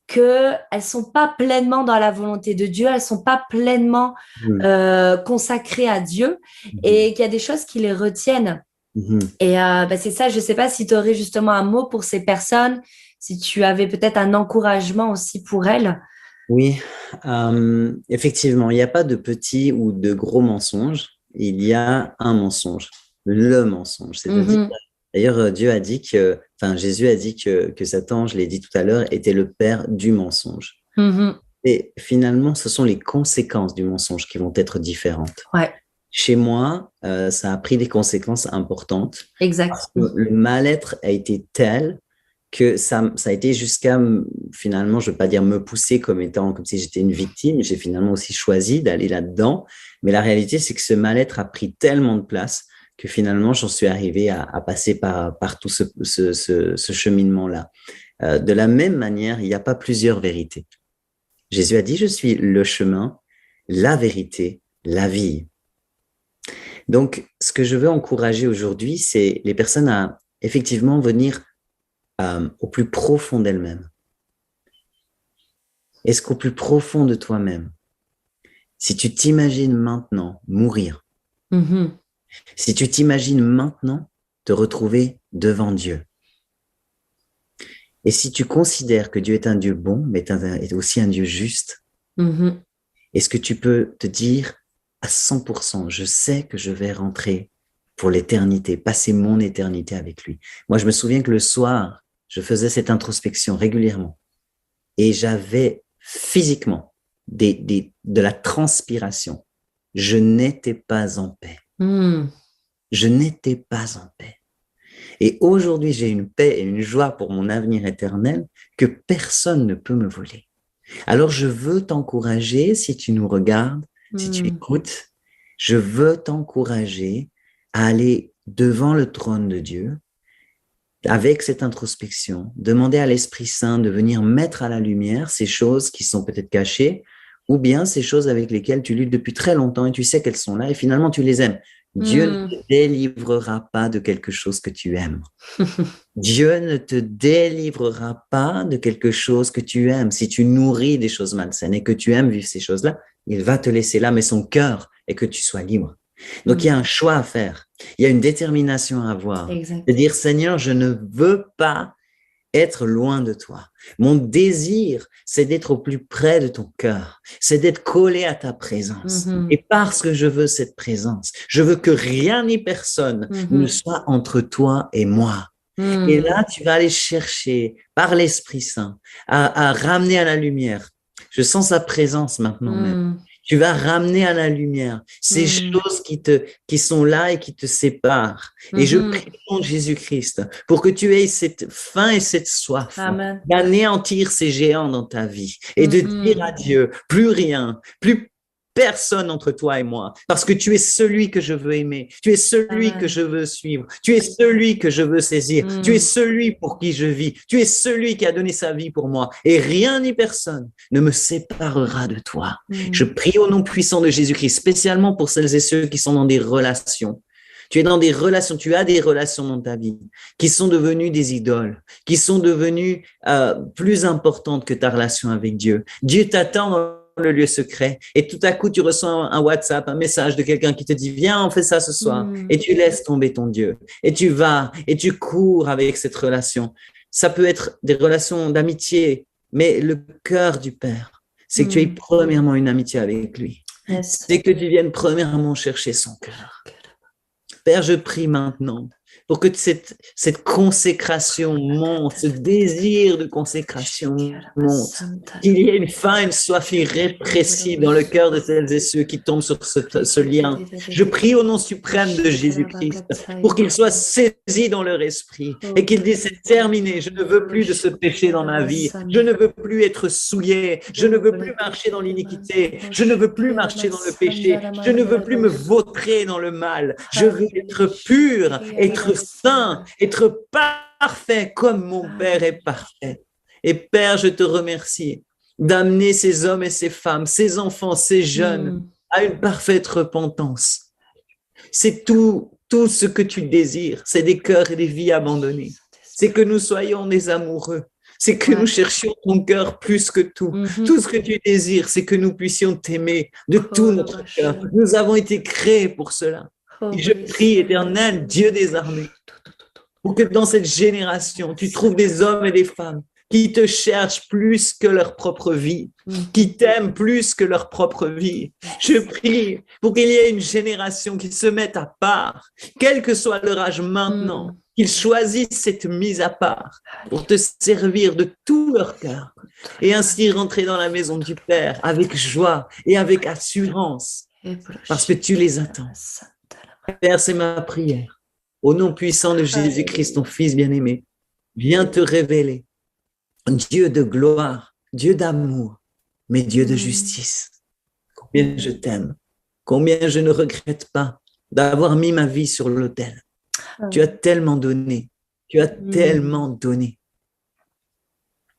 qu'elles ne sont pas pleinement dans la volonté de Dieu, elles ne sont pas pleinement consacrées à Dieu et qu'il y a des choses qui les retiennent. Et c'est ça, je ne sais pas si tu aurais justement un mot pour ces personnes, si tu avais peut-être un encouragement aussi pour elles. Oui, effectivement, il n'y a pas de petits ou de gros mensonges. Il y a un mensonge, le mensonge. C'est-à-dire, d'ailleurs, Jésus a dit que Satan, je l'ai dit tout à l'heure, était le père du mensonge. Et finalement, ce sont les conséquences du mensonge qui vont être différentes. Ouais. Chez moi, ça a pris des conséquences importantes. Exact. Parce que le mal-être a été tel que ça a été jusqu'à, finalement, je ne veux pas dire me pousser comme si j'étais une victime, j'ai finalement aussi choisi d'aller là-dedans, mais la réalité, c'est que ce mal-être a pris tellement de place que finalement, j'en suis arrivé à passer par tout ce cheminement-là. De la même manière, il n'y a pas plusieurs vérités. Jésus a dit, je suis le chemin, la vérité, la vie. Donc, ce que je veux encourager aujourd'hui, c'est les personnes à effectivement venir au plus profond d'elle-même. Est-ce qu'au plus profond de toi-même, si tu t'imagines maintenant mourir, si tu t'imagines maintenant te retrouver devant Dieu, et si tu considères que Dieu est un Dieu bon, mais est aussi un Dieu juste, est-ce que tu peux te dire à 100%, je sais que je vais rentrer pour l'éternité, passer mon éternité avec lui. Moi, je me souviens que le soir, je faisais cette introspection régulièrement et j'avais physiquement de la transpiration. Je n'étais pas en paix. Je n'étais pas en paix. Et aujourd'hui, j'ai une paix et une joie pour mon avenir éternel que personne ne peut me voler. Alors, je veux t'encourager, si tu nous regardes, si tu écoutes, je veux t'encourager à aller devant le trône de Dieu avec cette introspection, demander à l'Esprit Saint de venir mettre à la lumière ces choses qui sont peut-être cachées ou bien ces choses avec lesquelles tu luttes depuis très longtemps et tu sais qu'elles sont là et finalement tu les aimes. Dieu ne te délivrera pas de quelque chose que tu aimes. Dieu ne te délivrera pas de quelque chose que tu aimes. Si tu nourris des choses malsaines et que tu aimes vivre ces choses-là, il va te laisser là, mais son cœur est que tu sois libre. Donc, il y a un choix à faire. Il y a une détermination à avoir. Exactement. De dire, Seigneur, je ne veux pas être loin de toi. Mon désir, c'est d'être au plus près de ton cœur. C'est d'être collé à ta présence. Et parce que je veux cette présence, je veux que rien ni personne ne soit entre toi et moi. Et là, tu vas aller chercher par l'Esprit Saint à ramener à la lumière. Je sens sa présence maintenant même. Tu vas ramener à la lumière ces choses qui sont là et qui te séparent. Et je prie au nom de Jésus-Christ pour que tu aies cette faim et cette soif d'anéantir ces géants dans ta vie et de dire à Dieu, plus rien, plus personne entre toi et moi, parce que tu es celui que je veux aimer, tu es celui que je veux suivre, tu es celui que je veux saisir, tu es celui pour qui je vis, tu es celui qui a donné sa vie pour moi, et rien ni personne ne me séparera de toi. Je prie au nom puissant de Jésus-Christ, spécialement pour celles et ceux qui sont dans des relations. Tu es dans des relations, tu as des relations dans ta vie qui sont devenues des idoles, qui sont devenues plus importantes que ta relation avec Dieu. Dieu t'attend dans le lieu secret et tout à coup tu reçois un WhatsApp, un message de quelqu'un qui te dit viens on fait ça ce soir et tu laisses tomber ton Dieu et tu vas et tu cours avec cette relation. Ça peut être des relations d'amitié, mais le cœur du Père, c'est que tu aies premièrement une amitié avec lui. C'est que tu viennes premièrement chercher son cœur. Père, je prie maintenant pour que cette consécration monte, ce désir de consécration monte, qu'il y ait une faim, une soif irrépressible dans le cœur de celles et ceux qui tombent sur ce lien. Je prie au nom suprême de Jésus-Christ pour qu'ils soient saisis dans leur esprit et qu'ils disent c'est terminé, je ne veux plus de ce péché dans ma vie, je ne veux plus être souillé, je ne veux plus marcher dans l'iniquité, je ne veux plus marcher dans le péché, je ne veux plus me vautrer dans le mal, je veux être pur, être saint, être parfait comme mon Père est parfait. Et Père, je te remercie d'amener ces hommes et ces femmes, ces enfants, ces jeunes à une parfaite repentance. C'est tout ce que tu désires, c'est des cœurs et des vies abandonnées. C'est que nous soyons des amoureux. C'est que nous cherchions ton cœur plus que tout. Tout ce que tu désires, c'est que nous puissions t'aimer de tout notre cœur. Nous avons été créés pour cela. Et je prie, Éternel, Dieu des armées, pour que dans cette génération, tu trouves des hommes et des femmes qui te cherchent plus que leur propre vie, qui t'aiment plus que leur propre vie. Je prie pour qu'il y ait une génération qui se mette à part, quel que soit leur âge maintenant, qu'ils choisissent cette mise à part pour te servir de tout leur cœur et ainsi rentrer dans la maison du Père avec joie et avec assurance, parce que tu les attends. Père, c'est ma prière. Au nom puissant de Jésus-Christ, ton Fils bien-aimé, viens te révéler. Dieu de gloire, Dieu d'amour, mais Dieu de justice. Combien je t'aime, combien je ne regrette pas d'avoir mis ma vie sur l'autel. Tu as tellement donné, tu as tellement donné.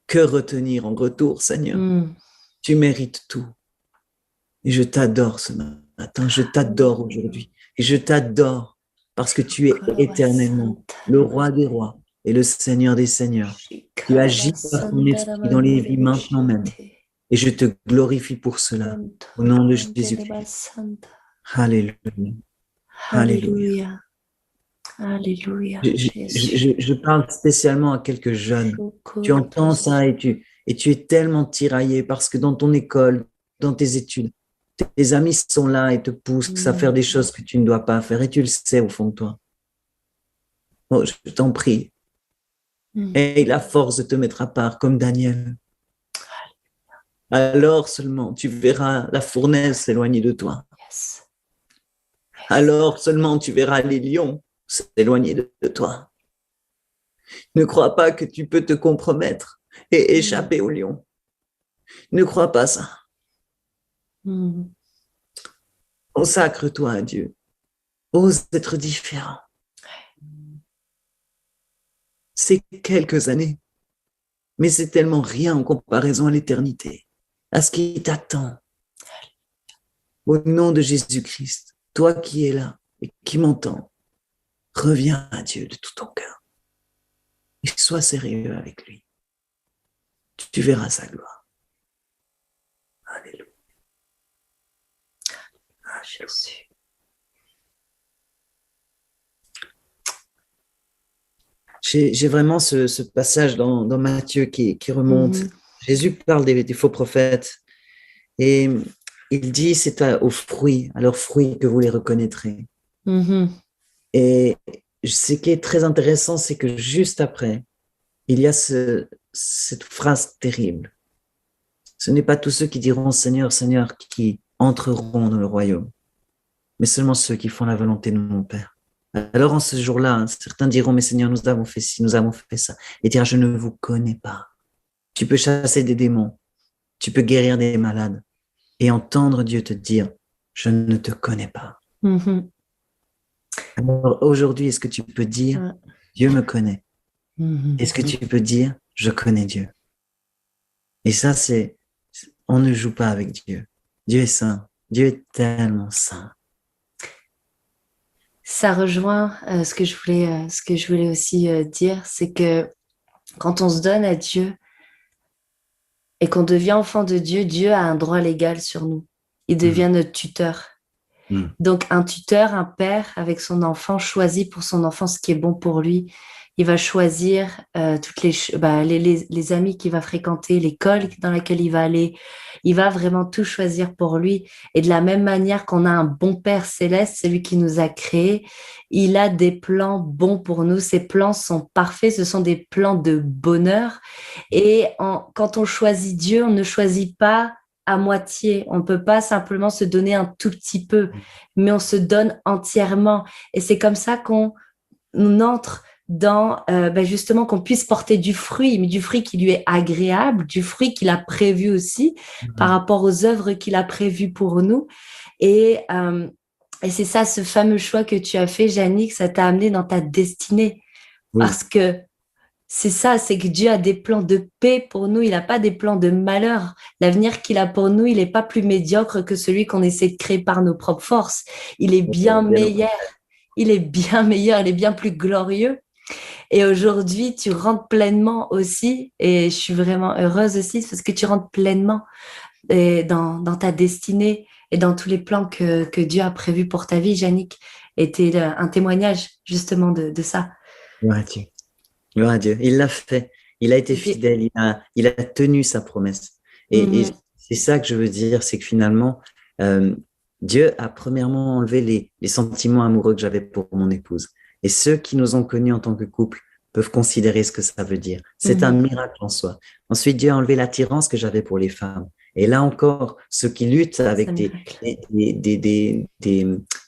Que retenir en retour, Seigneur? Tu mérites tout. Et je t'adore ce matin, je t'adore aujourd'hui. Et je t'adore parce que tu es éternellement le roi des rois et le Seigneur des seigneurs. Tu agis par ton esprit dans les vies maintenant même. Et je te glorifie pour cela. Au nom de Jésus-Christ. Alléluia. Alléluia. Alléluia. Je parle spécialement à quelques jeunes. Tu entends ça et tu es tellement tiraillé parce que dans ton école, dans tes études, tes amis sont là et te poussent à faire des choses que tu ne dois pas faire et tu le sais au fond de toi. Oh, je t'en prie. Aie la force de te mettre à part comme Daniel. Alors seulement tu verras la fournaise s'éloigner de toi. Alors seulement tu verras les lions s'éloigner de toi. Ne crois pas que tu peux te compromettre et échapper au lion. Ne crois pas ça. Consacre-toi à Dieu. Ose être différent. C'est quelques années, mais c'est tellement rien en comparaison à l'éternité, à ce qui t'attend. Au nom de Jésus-Christ, toi qui es là et qui m'entends, reviens à Dieu de tout ton cœur et sois sérieux avec lui. Tu verras sa gloire. Alléluia. Ah, Jésus. J'ai vraiment ce passage dans Matthieu qui remonte. Jésus parle des faux prophètes et il dit c'est à leurs fruits que vous les reconnaîtrez. Et ce qui est très intéressant, c'est que juste après, il y a cette phrase terrible. Ce n'est pas tous ceux qui diront Seigneur, Seigneur qui entreront dans le royaume, mais seulement ceux qui font la volonté de mon Père. Alors en ce jour-là, certains diront, mais Seigneur, nous avons fait ci, nous avons fait ça. Et dira, je ne vous connais pas. Tu peux chasser des démons, tu peux guérir des malades et entendre Dieu te dire, je ne te connais pas. Alors aujourd'hui, est-ce que tu peux dire, Dieu me connaît? Est-ce que tu peux dire, je connais Dieu? Et ça, on ne joue pas avec Dieu. Dieu est saint. Dieu est tellement saint. Ça rejoint ce que je voulais aussi dire, c'est que quand on se donne à Dieu et qu'on devient enfant de Dieu, Dieu a un droit légal sur nous. Il devient notre tuteur. Donc un tuteur, un père avec son enfant choisit pour son enfant ce qui est bon pour lui. Il va choisir toutes les amis qu'il va fréquenter, l'école dans laquelle il va aller. Il va vraiment tout choisir pour lui. Et de la même manière qu'on a un bon Père céleste, celui qui nous a créés, il a des plans bons pour nous. Ces plans sont parfaits, ce sont des plans de bonheur. Et quand on choisit Dieu, on ne choisit pas à moitié. On ne peut pas simplement se donner un tout petit peu, mais on se donne entièrement. Et c'est comme ça qu'on entre dans justement qu'on puisse porter du fruit, mais du fruit qui lui est agréable, du fruit qu'il a prévu aussi par rapport aux œuvres qu'il a prévues pour nous. Et c'est ça, ce fameux choix que tu as fait, Yannick, ça t'a amené dans ta destinée. Parce que c'est ça, c'est que Dieu a des plans de paix pour nous, il n'a pas des plans de malheur. L'avenir qu'il a pour nous, il n'est pas plus médiocre que celui qu'on essaie de créer par nos propres forces. Il est bien meilleur. Il est bien meilleur, il est bien plus glorieux. Et aujourd'hui, tu rentres pleinement aussi, et je suis vraiment heureuse aussi parce que tu rentres pleinement dans ta destinée et dans tous les plans que Dieu a prévus pour ta vie, Yannick. Et tu es un témoignage justement de ça. Gloire à Dieu. Gloire à Dieu. Il l'a fait. Il a été fidèle. Il a tenu sa promesse. Et c'est ça que je veux dire, c'est que finalement, Dieu a premièrement enlevé les sentiments amoureux que j'avais pour mon épouse. Et ceux qui nous ont connus en tant que couple peuvent considérer ce que ça veut dire. C'est un miracle en soi. Ensuite, Dieu a enlevé l'attirance que j'avais pour les femmes. Et là encore, ceux qui luttent avec des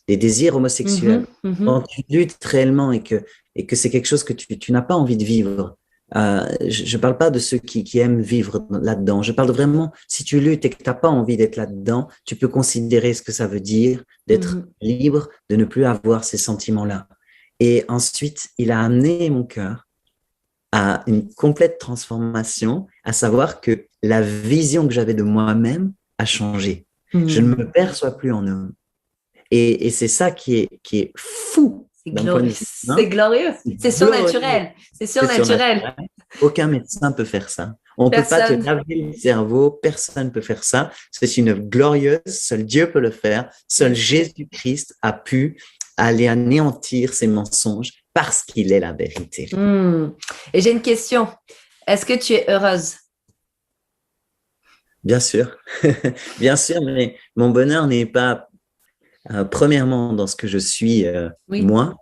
désirs homosexuels, quand tu luttes réellement et que c'est quelque chose que tu n'as pas envie de vivre, je ne parle pas de ceux qui aiment vivre là-dedans. Je parle vraiment, si tu luttes et que tu n'as pas envie d'être là-dedans, tu peux considérer ce que ça veut dire d'être libre, de ne plus avoir ces sentiments-là. Et ensuite, il a amené mon cœur à une complète transformation, à savoir que la vision que j'avais de moi-même a changé. Je ne me perçois plus en homme. Et c'est ça qui est fou. C'est glorieux. C'est surnaturel. C'est surnaturel. Aucun médecin peut faire ça. On ne peut pas te laver le cerveau. Personne ne peut faire ça. C'est une glorieuse. Seul Dieu peut le faire. Seul Jésus-Christ a pu aller anéantir ces mensonges parce qu'il est la vérité. Et j'ai une question. Est-ce que tu es heureuse? Bien sûr. Bien sûr, mais mon bonheur n'est pas premièrement dans ce que je suis moi.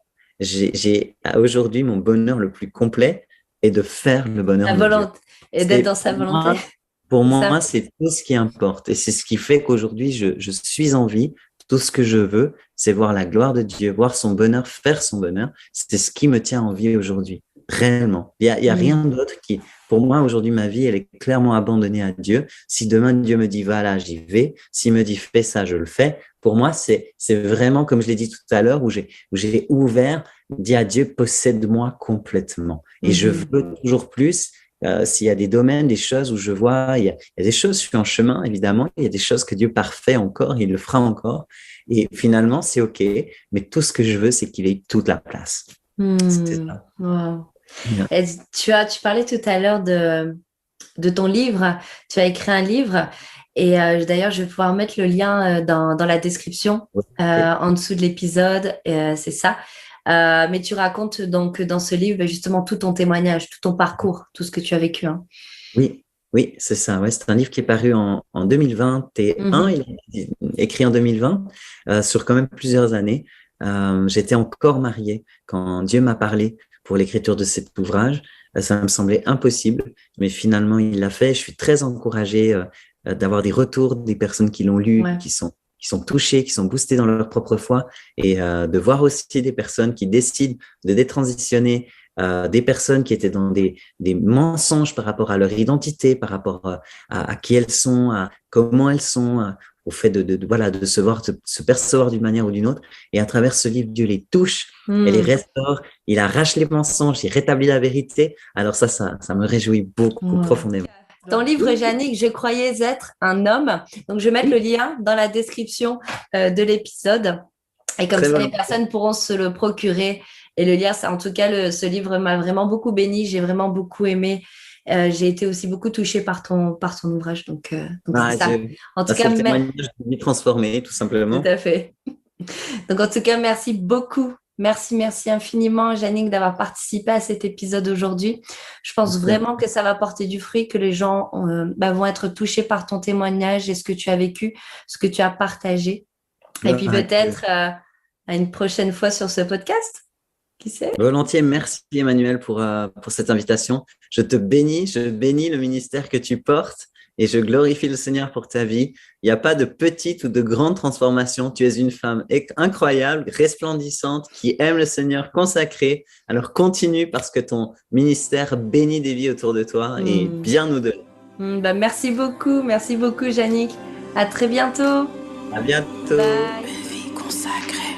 Aujourd'hui, mon bonheur le plus complet est de faire le bonheur de Dieu. Et d'être dans sa volonté. Pour moi, c'est tout ce qui importe. Et c'est ce qui fait qu'aujourd'hui, je suis en vie. Tout ce que je veux, c'est voir la gloire de Dieu, voir son bonheur, faire son bonheur. C'est ce qui me tient en vie aujourd'hui. réellement. Il y a rien d'autre qui, pour moi, aujourd'hui, ma vie, elle est clairement abandonnée à Dieu. Si demain, Dieu me dit, va là, j'y vais. S'il me dit, fais ça, je le fais. Pour moi, c'est vraiment, comme je l'ai dit tout à l'heure, où j'ai ouvert, dit à Dieu, possède-moi complètement. Et je veux toujours plus. S'il y a des domaines, des choses où je vois, il y a des choses, je suis en chemin, évidemment, il y a des choses que Dieu parfait encore, il le fera encore. Et finalement, c'est OK. Mais tout ce que je veux, c'est qu'il ait toute la place. C'est ça. Wow. Et tu parlais tout à l'heure de ton livre. Tu as écrit un livre. Et d'ailleurs, je vais pouvoir mettre le lien dans la description, en dessous de l'épisode. C'est ça. Mais tu racontes donc dans ce livre justement tout ton témoignage, tout ton parcours, tout ce que tu as vécu. Hein. Oui, c'est ça. Ouais, c'est un livre qui est paru en 2021. Il est écrit en 2020 sur quand même plusieurs années. J'étais encore mariée quand Dieu m'a parlé pour l'écriture de cet ouvrage. Ça me semblait impossible, mais finalement, il l'a fait. Je suis très encouragée d'avoir des retours des personnes qui l'ont lu, qui sont touchées, qui sont boostées dans leur propre foi, et de voir aussi des personnes qui décident de détransitionner, des personnes qui étaient dans des mensonges par rapport à leur identité, par rapport à qui elles sont, à comment elles sont, au fait de se percevoir d'une manière ou d'une autre. Et à travers ce livre, Dieu les touche, et les restaure, il arrache les mensonges, il rétablit la vérité. Alors ça me réjouit beaucoup, profondément. Ton livre, Yannick, je croyais être un homme. Donc, je vais mettre le lien dans la description de l'épisode. Et comme ça, les personnes pourront se le procurer et le lire. En tout cas, ce livre m'a vraiment beaucoup béni. J'ai vraiment beaucoup aimé. J'ai été aussi beaucoup touchée par ton ouvrage. Donc c'est ça. En tout cas, c'est le témoignage de vie transformée, tout simplement. Tout à fait. Donc, en tout cas, merci beaucoup. Merci infiniment, Yannick, d'avoir participé à cet épisode aujourd'hui. Je pense vraiment que ça va porter du fruit, que les gens vont être touchés par ton témoignage et ce que tu as vécu, ce que tu as partagé. Et puis peut-être à une prochaine fois sur ce podcast. Qui sait? Volontiers, merci Emmanuel pour cette invitation. Je bénis le ministère que tu portes. Et je glorifie le Seigneur pour ta vie. Il n'y a pas de petite ou de grande transformation. Tu es une femme incroyable, resplendissante, qui aime le Seigneur, consacrée. Alors continue parce que ton ministère bénit des vies autour de toi et bien nous donne. Merci beaucoup, Yannick. À très bientôt. À bientôt. Bye. Vie consacrée.